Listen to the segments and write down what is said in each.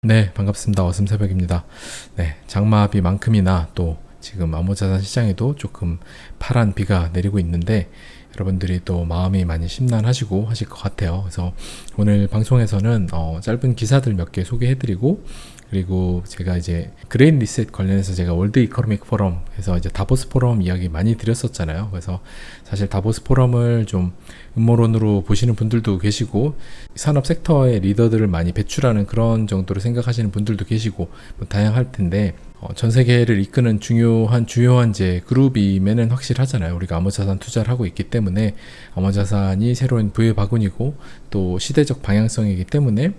네, 반갑습니다. 어슴새벽입니다. 네, 장마비만큼이나 또 지금 암호자산 시장에도 조금 파란 비가 내리고 있는데 여러분들이 또 마음이 많이 심란하시고 하실 것 같아요. 그래서 오늘 방송에서는 짧은 기사들 몇 개 소개해드리고, 그리고 제가 이제 그레인 리셋 관련해서 제가 월드 이코노믹 포럼에서 이제 다보스 포럼 이야기 많이 드렸었잖아요. 그래서 사실 다보스 포럼을 좀 음모론으로 보시는 분들도 계시고, 산업 섹터의 리더들을 많이 배출하는 그런 정도로 생각하시는 분들도 계시고, 뭐 다양할 텐데, 전 세계를 이끄는 주요한 이제 그룹임에는 확실하잖아요. 우리가 암호자산 투자를 하고 있기 때문에 암호자산이 새로운 부의 바구니고 또 시대적 방향성이기 때문에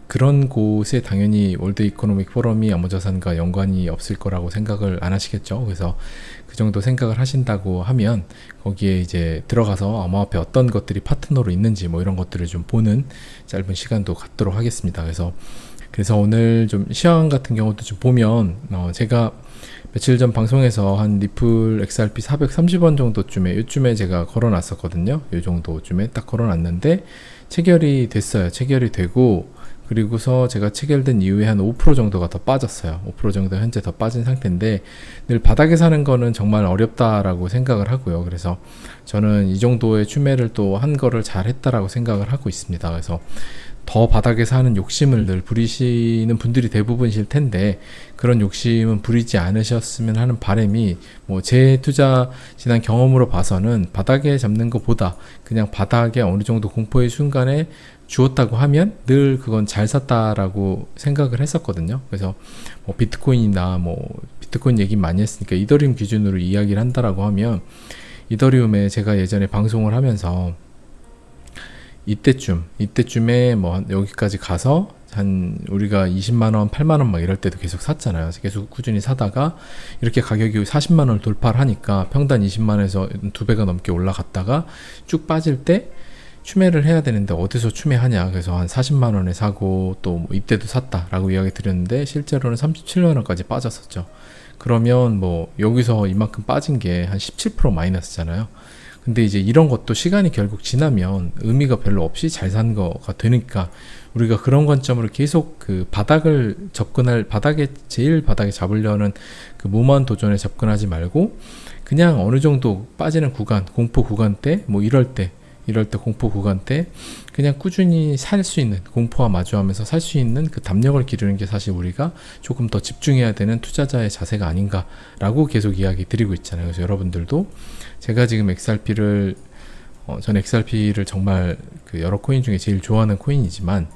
그런 곳에 당연히 월드 이코노믹 포럼이 암호자산과 연관이 없을 거라고 생각을 안 하시겠죠. 그래서 그 정도 생각을 하신다고 하면 거기에 이제 들어가서 암호화폐 어떤 것들이 파트너로 있는지 뭐 이런 것들을 좀 보는 짧은 시간도 갖도록 하겠습니다. 그래서 오늘 좀 시황 같은 경우도 좀 보면 제가 며칠 전 방송에서 한 리플 XRP 430원 정도쯤에 요쯤에 제가 걸어놨었거든요. 요 정도쯤에 딱 걸어놨는데 체결이 됐어요. 체결이 되고, 그리고서 제가 체결된 이후에 한 5% 정도가 더 빠졌어요. 5% 정도 현재 더 빠진 상태인데, 늘 바닥에 사는 거는 정말 어렵다라고 생각을 하고요. 그래서 저는 이 정도의 추매를 또 한 거를 잘 했다라고 생각을 하고 있습니다. 그래서 더 바닥에 사는 욕심을 늘 부리시는 분들이 대부분이실 텐데, 그런 욕심은 부리지 않으셨으면 하는 바람이, 뭐 제 투자 지난 경험으로 봐서는 바닥에 잡는 것보다 그냥 바닥에 어느 정도 공포의 순간에 주었다고 하면 늘 그건 잘 샀다라고 생각을 했었거든요. 그래서 뭐 비트코인이나 비트코인 얘기 많이 했으니까 이더리움 기준으로 이야기를 한다라고 하면, 이더리움에 제가 예전에 방송을 하면서 이때쯤에 뭐 여기까지 가서 한 우리가 20만원, 8만원 막 이럴 때도 계속 샀잖아요. 계속 꾸준히 사다가 이렇게 가격이 40만원을 돌파를 하니까 평단 20만원에서 2배가 넘게 올라갔다가 쭉 빠질 때 추매를 해야 되는데 어디서 추매하냐. 그래서 한 40만원에 사고 또 이때도 샀다라고 이야기 드렸는데 실제로는 37만원까지 빠졌었죠. 그러면 뭐 여기서 이만큼 빠진 게 한 17% 마이너스잖아요. 근데 이제 이런 것도 시간이 결국 지나면 의미가 별로 없이 잘 산 거가 되니까, 우리가 그런 관점으로 계속 그 제일 바닥에 잡으려는 그 무모한 도전에 접근하지 말고, 그냥 어느 정도 빠지는 구간, 공포 구간 때, 뭐 이럴 때 공포 구간 때 그냥 꾸준히 살 수 있는, 공포와 마주하면서 살 수 있는 그 담력을 기르는 게 사실 우리가 조금 더 집중해야 되는 투자자의 자세가 아닌가라고 계속 이야기 드리고 있잖아요. 그래서 여러분들도 제가 지금 전 XRP를 정말 그 여러 코인 중에 제일 좋아하는 코인이지만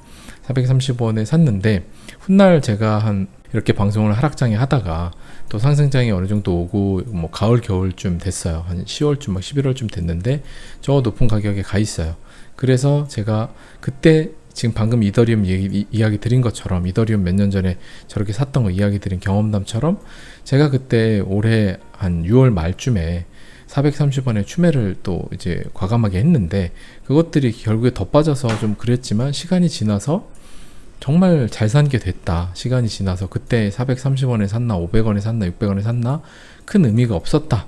430원에 샀는데, 훗날 제가 이렇게 방송을 하락장에 하다가 또 상승장이 어느 정도 오고 뭐 가을 겨울쯤 됐어요. 한 10월쯤 막 11월쯤 됐는데 저 높은 가격에 가 있어요. 그래서 제가 그때 지금 방금 이더리움 이야기 드린 것처럼, 이더리움 몇 년 전에 저렇게 샀던 거 이야기 드린 경험담처럼, 제가 그때 올해 한 6월 말쯤에 430원에 추매를 또 이제 과감하게 했는데, 그것들이 결국에 더 빠져서 좀 그랬지만 시간이 지나서 정말 잘 산 게 됐다. 시간이 지나서 그때 430원에 샀나 500원에 샀나 600원에 샀나 큰 의미가 없었다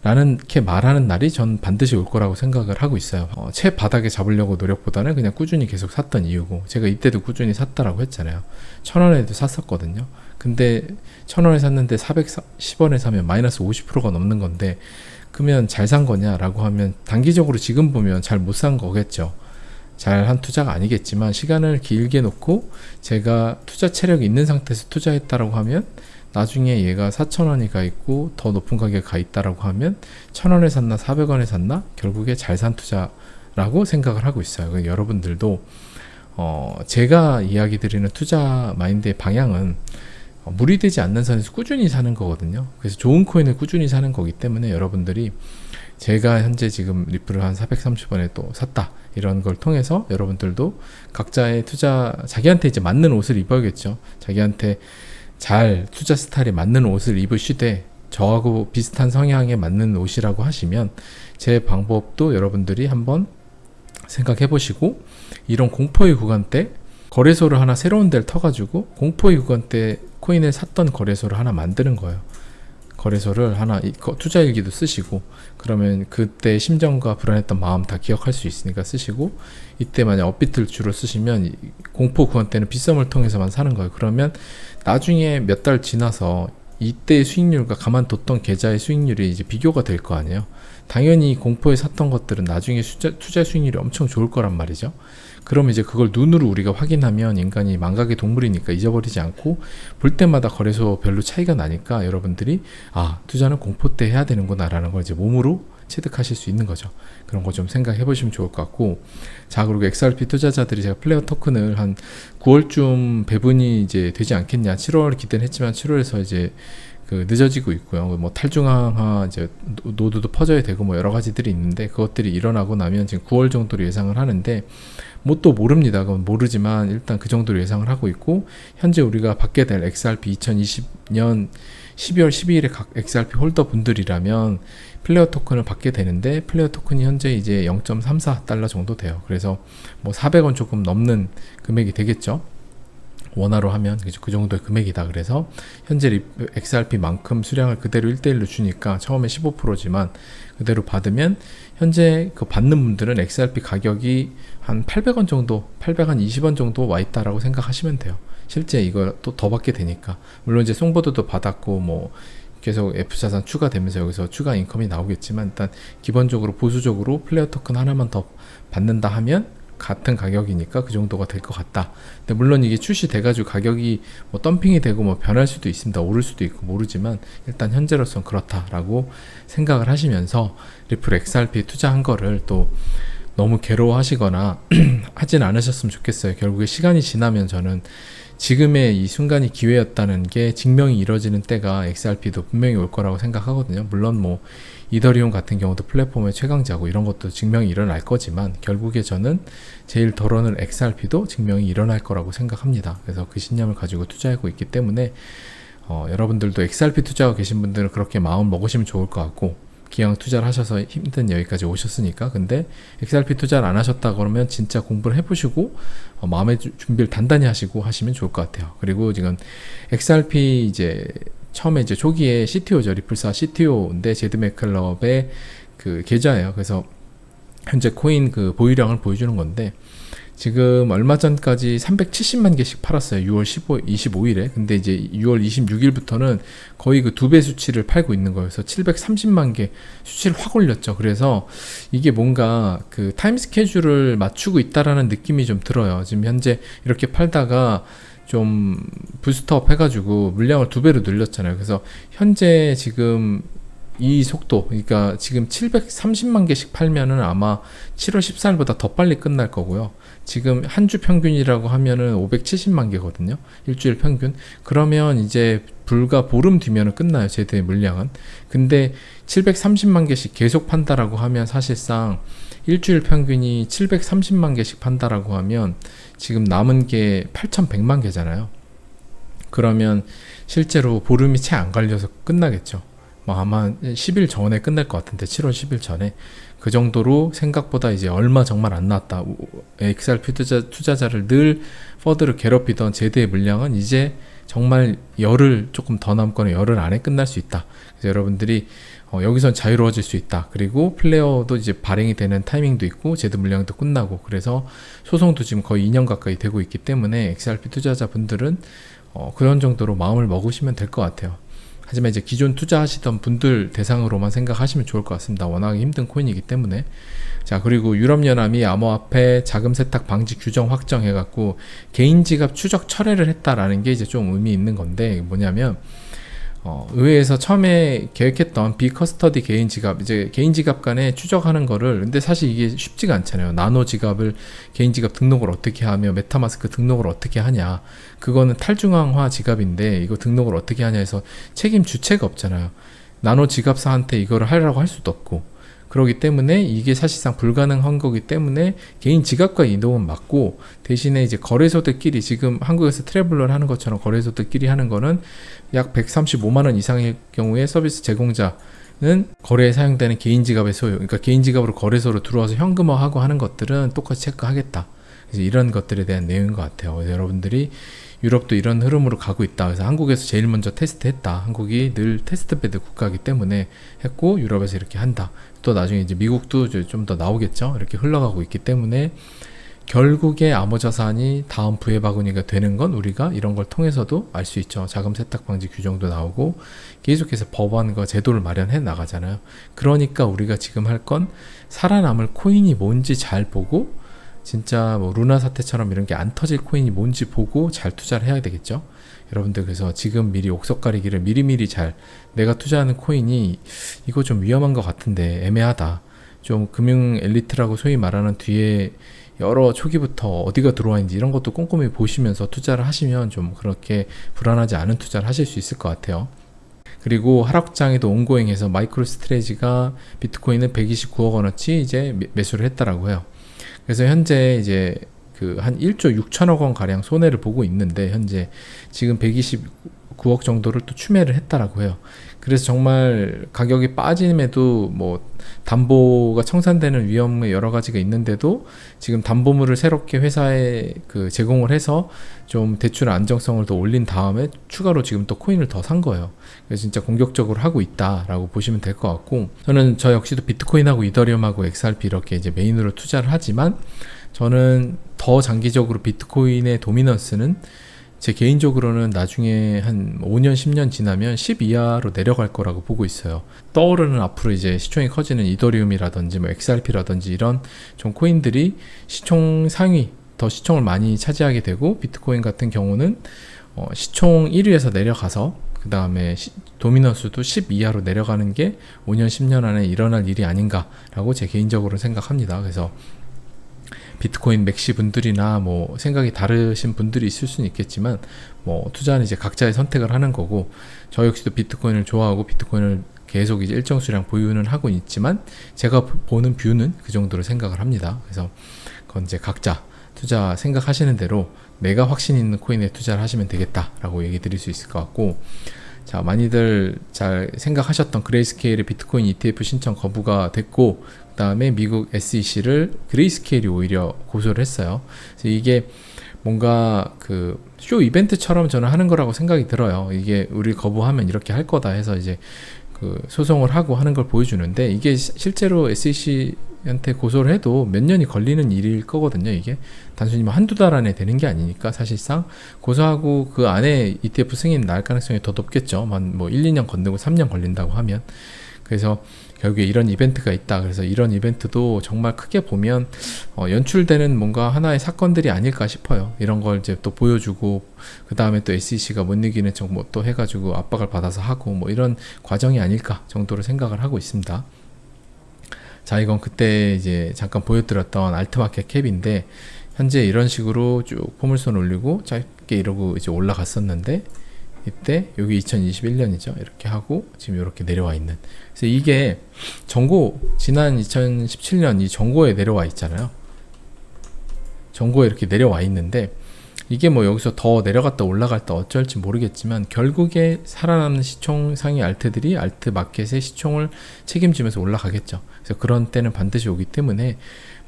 라는 이렇게 말하는 날이 전 반드시 올 거라고 생각을 하고 있어요. 최바닥에 잡으려고 노력보다는 그냥 꾸준히 계속 샀던 이유고, 제가 이때도 꾸준히 샀다라고 했잖아요. 1000원에도 샀었거든요. 근데 1000원에 샀는데 410원에 사면 마이너스 50%가 넘는 건데, 그러면 잘 산 거냐라고 하면 단기적으로 지금 보면 잘 못 산 거겠죠. 잘한 투자가 아니겠지만 시간을 길게 놓고 제가 투자 체력이 있는 상태에서 투자했다라고 하면, 나중에 얘가 4,000원이 가 있고 더 높은 가격에 가 있다라고 하면 1,000원에 샀나 400원에 샀나 결국에 잘 산 투자라고 생각을 하고 있어요. 여러분들도 제가 이야기 드리는 투자 마인드의 방향은 무리되지 않는 선에서 꾸준히 사는 거거든요. 그래서 좋은 코인을 꾸준히 사는 거기 때문에 여러분들이 제가 현재 지금 리플을 한 430원에 또 샀다, 이런 걸 통해서 여러분들도 각자의 자기한테 이제 맞는 옷을 입어야겠죠. 자기한테 잘 투자 스타일에 맞는 옷을 입으시되, 저하고 비슷한 성향에 맞는 옷이라고 하시면 제 방법도 여러분들이 한번 생각해 보시고, 이런 공포의 구간 때 거래소를 하나 새로운 데를 터가지고 공포의 구간 때 코인을 샀던 거래소를 하나 만드는 거예요. 거래소를 하나 투자 일기도 쓰시고, 그러면 그때 심정과 불안했던 마음 다 기억할 수 있으니까 쓰시고, 이때 만약 업비트를 주로 쓰시면 공포 구간 때는 빗썸을 통해서만 사는 거예요. 그러면 나중에 몇 달 지나서 이때의 수익률과 가만뒀던 계좌의 수익률이 이제 비교가 될 거 아니에요. 당연히 공포에 샀던 것들은 나중에 투자 수익률이 엄청 좋을 거란 말이죠. 그럼 이제 그걸 눈으로 우리가 확인하면 인간이 망각의 동물이니까 잊어버리지 않고 볼 때마다 거래소 별로 차이가 나니까 여러분들이 투자는 공포 때 해야 되는구나 라는 걸 이제 몸으로 체득하실 수 있는 거죠. 그런 거 좀 생각해 보시면 좋을 것 같고, 자, 그리고 XRP 투자자들이 제가 플레어 토큰을 한 9월쯤 배분이 이제 되지 않겠냐, 7월 기대는 했지만 7월에서 이제 늦어지고 있고요. 뭐 탈중앙화 이제 노드도 퍼져야 되고 뭐 여러 가지들이 있는데, 그것들이 일어나고 나면 지금 9월 정도로 예상을 하는데, 뭐 또 모릅니다. 그건 모르지만 일단 그 정도로 예상을 하고 있고, 현재 우리가 받게 될 XRP 2020년 12월 12일에 각 XRP 홀더 분들이라면 플레어 토큰을 받게 되는데, 플레어 토큰이 현재 이제 0.34달러 정도 돼요. 그래서 뭐 400원 조금 넘는 금액이 되겠죠. 원화로 하면 그 정도의 금액이다. 그래서 현재 XRP만큼 수량을 그대로 1대1로 주니까 처음에 15%지만 그대로 받으면 현재 그 받는 분들은 XRP 가격이 한 800원 정도, 820원 정도 와 있다라고 생각하시면 돼요. 실제 이거 또 더 받게 되니까. 물론 이제 송보드도 받았고 뭐 계속 F자산 추가되면서 여기서 추가 인컴이 나오겠지만, 일단 기본적으로 보수적으로 플레어 토큰 하나만 더 받는다 하면 같은 가격이니까 그 정도가 될 것 같다. 근데 물론 이게 출시돼가지고 가격이 뭐 덤핑이 되고 뭐 변할 수도 있습니다. 오를 수도 있고 모르지만 일단 현재로서는 그렇다라고 생각을 하시면서 리플 XRP 투자한 거를 또 너무 괴로워하시거나 하진 않으셨으면 좋겠어요. 결국에 시간이 지나면 저는 지금의 이 순간이 기회였다는 게 증명이 이루어지는 때가 XRP도 분명히 올 거라고 생각하거든요. 물론 뭐 이더리움 같은 경우도 플랫폼의 최강자고 이런 것도 증명이 일어날 거지만, 결국에 저는 제일 덜어는 XRP도 증명이 일어날 거라고 생각합니다. 그래서 그 신념을 가지고 투자하고 있기 때문에 여러분들도 XRP 투자하고 계신 분들은 그렇게 마음 먹으시면 좋을 것 같고, 기왕 투자를 하셔서 힘든 여기까지 오셨으니까. 근데 XRP 투자를 안 하셨다 그러면 진짜 공부를 해보시고 마음의 준비를 단단히 하시고 하시면 좋을 것 같아요. 그리고 지금 XRP 이제 처음에 이제 초기에 CTO죠. 리플사 CTO인데 제드 맥클럽의 그 계좌예요. 그래서 현재 코인 그 보유량을 보여주는 건데, 지금 얼마 전까지 370만 개씩 팔았어요. 6월 25일에. 근데 이제 6월 26일부터는 거의 그 2배 수치를 팔고 있는 거예요. 그래서 730만 개 수치를 확 올렸죠. 그래서 이게 뭔가 그 타임 스케줄을 맞추고 있다라는 느낌이 좀 들어요. 지금 현재 이렇게 팔다가 좀 부스트업 해가지고 물량을 2배로 늘렸잖아요. 그래서 현재 지금 이 속도, 그러니까 지금 730만 개씩 팔면은 아마 7월 14일보다 더 빨리 끝날 거고요. 지금 한 주 평균이라고 하면은 570만 개거든요. 일주일 평균. 그러면 이제 불과 보름 뒤면은 끝나요. 제대의 물량은. 근데 730만 개씩 계속 판다라고 하면 사실상 일주일 평균이 730만 개씩 판다라고 하면 지금 남은 게 8100만 개잖아요. 그러면 실제로 보름이 채 안 걸려서 끝나겠죠. 뭐 아마 10일 전에 끝날 것 같은데, 7월 10일 전에. 그 정도로 생각보다 이제 얼마 정말 안 나왔다. XRP 투자자를 늘 퍼드를 괴롭히던 제드의 물량은 이제 정말 열흘 조금 더 남거나 열흘 안에 끝날 수 있다. 그래서 여러분들이 여기선 자유로워질 수 있다. 그리고 플레어도 이제 발행이 되는 타이밍도 있고 제드 물량도 끝나고, 그래서 소송도 지금 거의 2년 가까이 되고 있기 때문에 XRP 투자자분들은 그런 정도로 마음을 먹으시면 될 것 같아요. 하지만 이제 기존 투자하시던 분들 대상으로만 생각하시면 좋을 것 같습니다. 워낙 힘든 코인이기 때문에. 자, 그리고 유럽연합이 암호화폐 자금 세탁 방지 규정 확정해갖고 개인 지갑 추적 철회를 했다라는 게 이제 좀 의미 있는 건데, 뭐냐면 의회에서 처음에 계획했던 비커스터디 개인 지갑, 이제 개인 지갑 간에 추적하는 거를, 근데 사실 이게 쉽지가 않잖아요. 나노 지갑을 개인 지갑 등록을 어떻게 하며 메타마스크 등록을 어떻게 하냐. 그거는 탈중앙화 지갑인데 이거 등록을 어떻게 하냐 해서 책임 주체가 없잖아요. 나노 지갑사한테 이거를 하려고 할 수도 없고. 그렇기 때문에 이게 사실상 불가능한 거기 때문에 개인 지갑과 이동은 맞고, 대신에 이제 거래소들끼리 지금 한국에서 트래블러를 하는 것처럼 거래소들끼리 하는 거는 약 135만 원 이상의 경우에 서비스 제공자는 거래에 사용되는 개인 지갑의 소유, 그러니까 개인 지갑으로 거래소로 들어와서 현금화하고 하는 것들은 똑같이 체크하겠다. 그래서 이런 것들에 대한 내용인 것 같아요. 그래서 여러분들이 유럽도 이런 흐름으로 가고 있다. 그래서 한국에서 제일 먼저 테스트했다. 한국이 늘 테스트베드 국가이기 때문에 했고 유럽에서 이렇게 한다. 또 나중에 이제 미국도 좀 더 나오겠죠. 이렇게 흘러가고 있기 때문에 결국에 암호자산이 다음 부의 바구니가 되는 건 우리가 이런 걸 통해서도 알 수 있죠. 자금 세탁 방지 규정도 나오고 계속해서 법안과 제도를 마련해 나가잖아요. 그러니까 우리가 지금 할 건 살아남을 코인이 뭔지 잘 보고 진짜 뭐 루나 사태처럼 이런 게 안 터질 코인이 뭔지 보고 잘 투자를 해야 되겠죠. 여러분들 그래서 지금 미리 옥석 가리기를 미리미리 잘 내가 투자하는 코인이 이거 좀 위험한 것 같은데 애매하다. 좀 금융 엘리트라고 소위 말하는 뒤에 여러 초기부터 어디가 들어와 있는지 이런 것도 꼼꼼히 보시면서 투자를 하시면 좀 그렇게 불안하지 않은 투자를 하실 수 있을 것 같아요. 그리고 하락장에도 온고잉해서 마이크로스트레지가 비트코인은 129억 원어치 이제 매수를 했다라고 해요. 그래서 현재 이제 그 한 1조 6천억 원 가량 손해를 보고 있는데 현재 지금 129억 정도를 또 추매를 했다라고 해요. 그래서 정말 가격이 빠짐에도 뭐 담보가 청산되는 위험의 여러 가지가 있는데도 지금 담보물을 새롭게 회사에 그 제공을 해서 좀 대출 안정성을 더 올린 다음에 추가로 지금 또 코인을 더 산 거예요. 그래서 진짜 공격적으로 하고 있다라고 보시면 될 것 같고 저는 저 역시도 비트코인하고 이더리움하고 XRP 이렇게 이제 메인으로 투자를 하지만 저는 더 장기적으로 비트코인의 도미넌스는 제 개인적으로는 나중에 한 5년, 10년 지나면 10 이하로 내려갈 거라고 보고 있어요. 떠오르는 앞으로 이제 시총이 커지는 이더리움이라든지 뭐 XRP라든지 이런 좀 코인들이 시총 상위, 더 시총을 많이 차지하게 되고 비트코인 같은 경우는 시총 1위에서 내려가서 그 다음에 도미넌스도 10 이하로 내려가는 게 5년, 10년 안에 일어날 일이 아닌가라고 제 개인적으로 생각합니다. 그래서 비트코인 맥시 분들이나 뭐 생각이 다르신 분들이 있을 수는 있겠지만 뭐 투자는 이제 각자의 선택을 하는 거고 저 역시도 비트코인을 좋아하고 비트코인을 계속 이제 일정 수량 보유는 하고 있지만 제가 보는 뷰는 그 정도로 생각을 합니다. 그래서 그건 이제 각자 투자 생각하시는 대로 내가 확신 있는 코인에 투자를 하시면 되겠다라고 얘기 드릴 수 있을 것 같고 자 많이들 잘 생각하셨던 그레이스케일의 비트코인 ETF 신청 거부가 됐고 그 다음에 미국 SEC를 그레이스케일이 오히려 고소를 했어요. 그래서 이게 뭔가 그 쇼 이벤트처럼 저는 하는 거라고 생각이 들어요. 이게 우리 거부하면 이렇게 할 거다 해서 이제 그 소송을 하고 하는 걸 보여주는데 이게 실제로 SEC한테 고소를 해도 몇 년이 걸리는 일일 거거든요. 이게 단순히 뭐 한두 달 안에 되는 게 아니니까 사실상 고소하고 그 안에 ETF 승인 날 가능성이 더 높겠죠. 뭐 1, 2년 건너고 3년 걸린다고 하면. 그래서 결국에 이런 이벤트가 있다. 그래서 이런 이벤트도 정말 크게 보면 연출되는 뭔가 하나의 사건들이 아닐까 싶어요. 이런 걸 이제 또 보여주고 그 다음에 또 SEC가 못 이기는 척 뭐 또 해가지고 압박을 받아서 하고 뭐 이런 과정이 아닐까 정도로 생각을 하고 있습니다. 자 이건 그때 이제 잠깐 보여드렸던 알트마켓 캡인데 현재 이런 식으로 쭉 포물선 올리고 짧게 이러고 이제 올라갔었는데 이때 여기 2021년이죠. 이렇게 하고 지금 이렇게 내려와 있는. 그래서 이게 전고 지난 2017년 이 전고에 내려와 있잖아요. 전고에 이렇게 내려와 있는데 이게 뭐 여기서 더 내려갔다 올라갈다 어쩔지 모르겠지만 결국에 살아남는 시총 상위 알트들이 알트 마켓의 시총을 책임지면서 올라가겠죠. 그래서 그런 때는 반드시 오기 때문에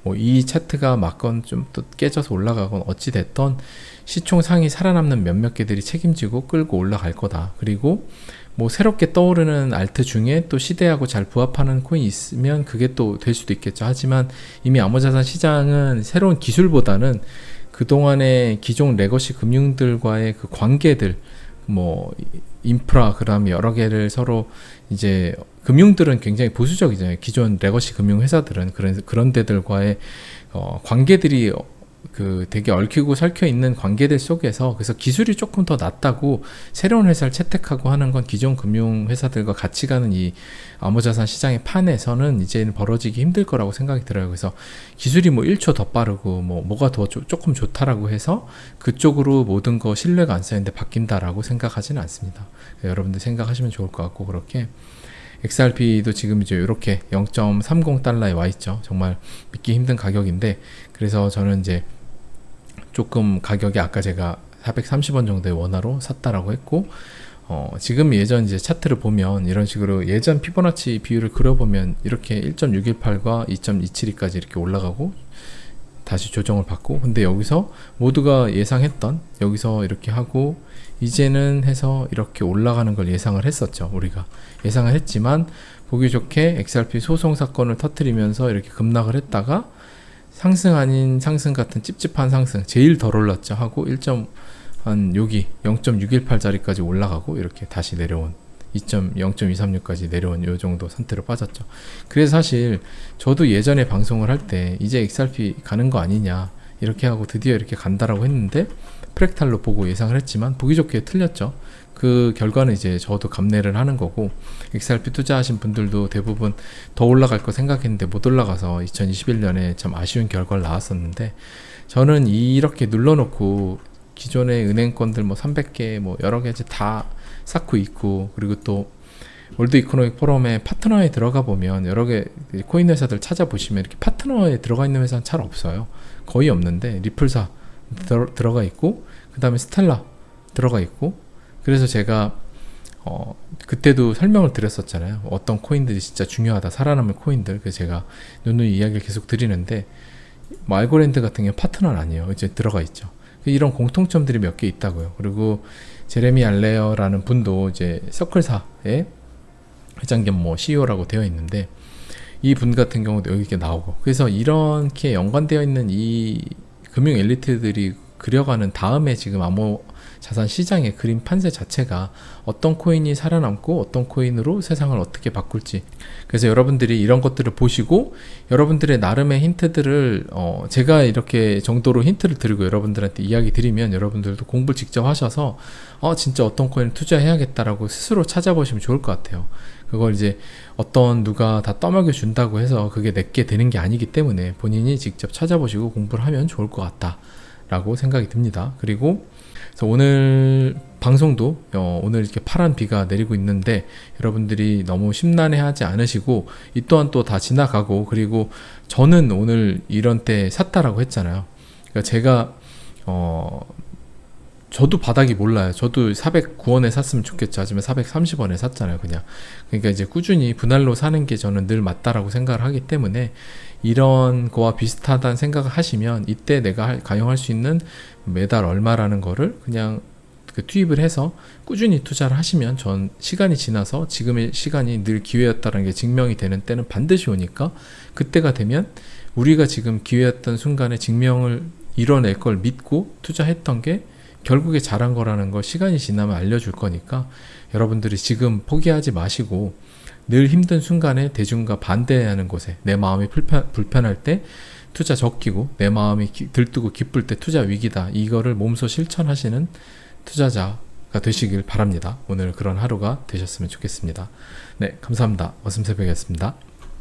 뭐 이 차트가 맞건 좀 또 깨져서 올라가건 어찌 됐던 시총 상위 살아남는 몇몇 개들이 책임지고 끌고 올라갈 거다. 그리고 뭐 새롭게 떠오르는 알트 중에 또 시대하고 잘 부합하는 코인이 있으면 그게 또 될 수도 있겠죠. 하지만 이미 암호자산 시장은 새로운 기술보다는 그동안의 기존 레거시 금융들과의 그 관계들 뭐 인프라 그다음에 여러 개를 서로 이제 금융들은 굉장히 보수적이잖아요. 기존 레거시 금융 회사들은 그런 데들과의 관계들이 그 되게 얽히고 설켜 있는 관계들 속에서 그래서 기술이 조금 더 낫다고 새로운 회사를 채택하고 하는 건 기존 금융 회사들과 같이 가는 이 암호자산 시장의 판에서는 이제는 벌어지기 힘들 거라고 생각이 들어요. 그래서 기술이 뭐 1초 더 빠르고 뭐가 더 조금 좋다라고 해서 그쪽으로 모든 거 신뢰가 안 쌓이는데 바뀐다라고 생각하지는 않습니다. 여러분들 생각하시면 좋을 것 같고 그렇게 XRP도 지금 이제 이렇게 0.30달러에 와 있죠. 정말 믿기 힘든 가격인데 그래서 저는 이제 조금 가격이 아까 제가 430원 정도의 원화로 샀다라고 했고 지금 예전 이제 차트를 보면 이런 식으로 예전 피보나치 비율을 그려보면 이렇게 1.618과 2.272까지 이렇게 올라가고 다시 조정을 받고, 근데 여기서 모두가 예상했던, 여기서 이렇게 하고 이제는 해서 이렇게 올라가는 걸 예상을 했었죠. 우리가 예상을 했지만 보기 좋게 XRP 소송 사건을 터뜨리면서 이렇게 급락을 했다가 상승 아닌 상승 같은 찝찝한 상승, 제일 덜 올랐죠 하고 여기 0.618짜리까지 올라가고 이렇게 다시 내려온 0.236까지 내려온 요 정도 상태로 빠졌죠. 그래서 사실 저도 예전에 방송을 할 때 이제 XRP 가는 거 아니냐 이렇게 하고 드디어 이렇게 간다라고 했는데, 프랙탈로 보고 예상을 했지만 보기 좋게 틀렸죠. 그 결과는 이제 저도 감내를 하는 거고, XRP 투자하신 분들도 대부분 더 올라갈 거 생각했는데 못 올라가서 2021년에 참 아쉬운 결과를 나왔었는데, 저는 이렇게 눌러놓고 기존의 은행권들 뭐 300개 뭐 여러 개 다 쌓고 있고, 그리고 또 월드 이코노믹 포럼의 파트너에 들어가 보면 여러 개 코인 회사들 찾아보시면 이렇게 파트너에 들어가 있는 회사는 잘 없어요. 거의 없는데 리플사 들어가 있고, 그 다음에 스텔라 들어가 있고, 그래서 제가 그때도 설명을 드렸었잖아요. 어떤 코인들이 진짜 중요하다, 살아남을 코인들. 그래서 제가 누누이 이야기를 계속 드리는데, 뭐 알고랜드 같은 경우 파트너는 아니에요. 이제 들어가 있죠. 이런 공통점들이 몇 개 있다고요. 그리고 제레미 알레어라는 분도 이제 서클사의 회장 겸 뭐 CEO라고 되어 있는데, 이 분 같은 경우도 여기 이렇게 나오고, 그래서 이렇게 연관되어 있는 이 금융 엘리트들이 그려가는 다음에 지금 암호 자산 시장의 그림 판세 자체가 어떤 코인이 살아남고 어떤 코인으로 세상을 어떻게 바꿀지, 그래서 여러분들이 이런 것들을 보시고 여러분들의 나름의 힌트들을 제가 이렇게 정도로 힌트를 드리고 여러분들한테 이야기 드리면 여러분들도 공부를 직접 하셔서 진짜 어떤 코인을 투자해야겠다라고 스스로 찾아보시면 좋을 것 같아요. 그걸 이제 어떤 누가 다 떠먹여 준다고 해서 그게 내게 되는 게 아니기 때문에 본인이 직접 찾아보시고 공부를 하면 좋을 것 같다 라고 생각이 듭니다. 그리고 그래서 오늘 방송도 오늘 이렇게 파란 비가 내리고 있는데 여러분들이 너무 심란해하지 않으시고, 이 또한 또 다 지나가고, 그리고 저는 오늘 이런 때 샀다라고 했잖아요. 그러니까 제가 저도 바닥이 몰라요. 저도 409원에 샀으면 좋겠죠. 하지만 430원에 샀잖아요, 그냥. 그러니까 이제 꾸준히 분할로 사는 게 저는 늘 맞다라고 생각을 하기 때문에, 이런 거와 비슷하다는 생각을 하시면 이때 내가 가용할 수 있는 매달 얼마라는 거를 그냥 투입을 해서 꾸준히 투자를 하시면, 전 시간이 지나서 지금의 시간이 늘 기회였다는 게 증명이 되는 때는 반드시 오니까, 그때가 되면 우리가 지금 기회였던 순간에 증명을 이뤄낼 걸 믿고 투자했던 게 결국에 잘한 거라는 걸 시간이 지나면 알려줄 거니까, 여러분들이 지금 포기하지 마시고 늘 힘든 순간에 대중과 반대하는 곳에, 내 마음이 불편할 때 투자 적기고 내 마음이 들뜨고 기쁠 때 투자 위기다, 이거를 몸소 실천하시는 투자자가 되시길 바랍니다. 오늘 그런 하루가 되셨으면 좋겠습니다. 네, 감사합니다. 머슴새벽이었습니다.